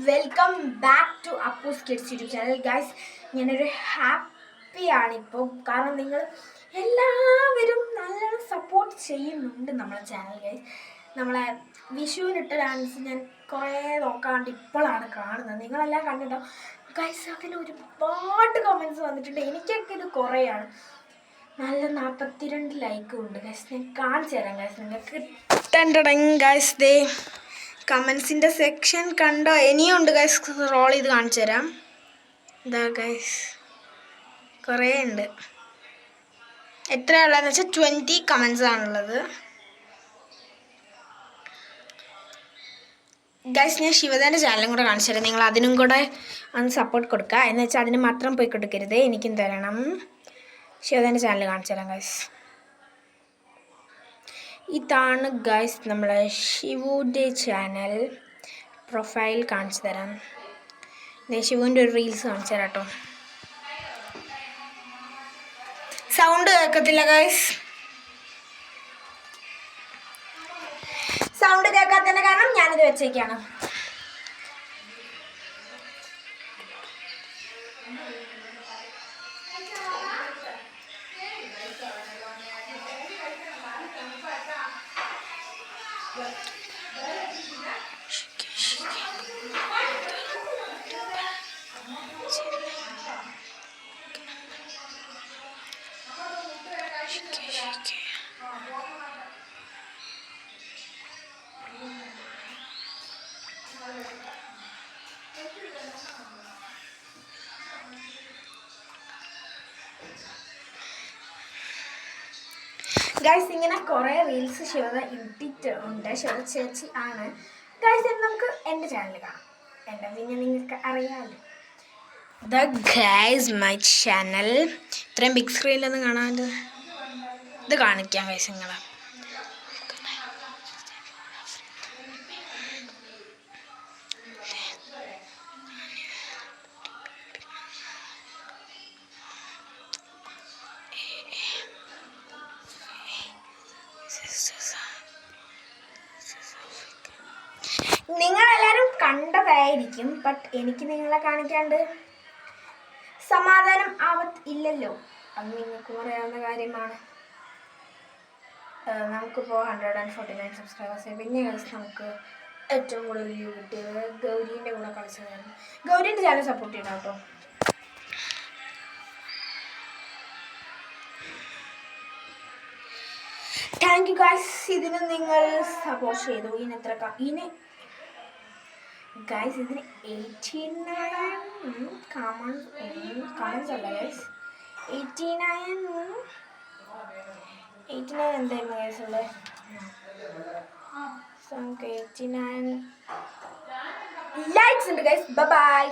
Welcome back to അപ്പൂസ് kids YouTube channel. Guys, ഞാനൊരു ഹാപ്പിയാണിപ്പോൾ. കാരണം നിങ്ങൾ എല്ലാവരും നല്ലോണം സപ്പോർട്ട് ചെയ്യുന്നുണ്ട് നമ്മളെ ചാനൽ. ഗൈസ്, നമ്മളെ വിഷുവിനിട്ട ഡാൻസ് ഞാൻ കുറേ നോക്കാണ്ട് ഇപ്പോഴാണ് കാണുന്നത്. നിങ്ങളെല്ലാം കണ്ടിട്ടോ ഗൈസ്? അതിൽ ഒരുപാട് കമൻറ്റ്സ് വന്നിട്ടുണ്ട്. എനിക്കൊക്കെ ഇത് കുറേയാണ്. നല്ല 42 ലൈക്കും ഉണ്ട് ഗൈസ്. ഞാൻ കാണിച്ചു തരാം ഗൈസ് നിങ്ങൾക്ക്. ഗൈസ്, ദേ കമൻസിൻ്റെ സെക്ഷൻ കണ്ടോ? ഇനിയും ഉണ്ട് ഗൈസ്. റോൾ ചെയ്ത് കാണിച്ചു തരാം. ഇതാ ഗൈസ്, കുറേ ഉണ്ട്. എത്രയുള്ളതെന്ന് വെച്ചാൽ 20 കമൻസ് ആണുള്ളത്. ഗൈസ്, ഞാൻ ശിവദാൻ്റെ ചാനലും കൂടെ കാണിച്ചു തരാം. നിങ്ങൾ അതിനും കൂടെ ഒന്ന് സപ്പോർട്ട് കൊടുക്കുക. എന്ന് വെച്ചാൽ അതിന് മാത്രം പോയി കൊടുക്കരുത്, എനിക്കും തരണം. ശിവദാൻ്റെ ചാനൽ കാണിച്ചു തരാം ഗൈസ്. ഇതാണ് ഗൈസ് നമ്മളെ ശിവുൻ്റെ ചാനൽ. പ്രൊഫൈൽ കാണിച്ചു തരാം. ശിവുവിൻ്റെ ഒരു റീൽസ് കാണിച്ചു തരാം കേട്ടോ. സൗണ്ട് കേൾക്കത്തില്ല ഗൈസ്. സൗണ്ട് കേൾക്കാത്തതിൻ്റെ കാരണം ഞാനിത് വെച്ചേക്കാണ്. ഗൈസ്, ഇങ്ങനെ കുറേ റീൽസ് ശിവത ഇട്ടിട്ടുണ്ട്. ശിവത ചേച്ചി ആണ് ഗൈസ്. നമുക്ക് എൻ്റെ ചാനൽ കാണാം. എൻ്റെ പിന്നെ നിങ്ങൾക്ക് അറിയാമല്ലോ. The guys my channel. ഇത്രയും ബിഗ് സ്ക്രീനിലൊന്നും കാണാണ്ട് ഇത് കാണിക്കാം ഗൈസ് നിങ്ങളെ. നിങ്ങളെല്ലാവരും കണ്ടതായിരിക്കും, ബട്ട് എനിക്ക് നിങ്ങളെ കാണിക്കാണ്ട് സമാധാനം ഇല്ലല്ലോ. അത് നിങ്ങൾക്കും അറിയാവുന്ന കാര്യമാണ്. നമുക്കിപ്പോൾ 149 സബ്സ്ക്രൈബേഴ്സ്. പിന്നെ നമുക്ക് ഏറ്റവും കൂടുതൽ വ്യൂ കിട്ടിയത് ഗൗരീൻ്റെ കൂടെ കളിച്ചതായിരുന്നു. ഗൗരീൻ്റെ ചാനൽ സപ്പോർട്ട് ചെയ്യണം കേട്ടോ. Thank you guys. ഇതിന് നിങ്ങൾ സപ്പോർട്ട് ചെയ്തു. ഗൈസ്, ഇതിന് 89 കമൻസ് അല്ല ഗൈസ്. 89 എന്തായിരുന്നു ഗൈസ് ഉള്ളത്? 89 ലൈക്സ് ഉണ്ട് ഗൈസ്. ബൈ.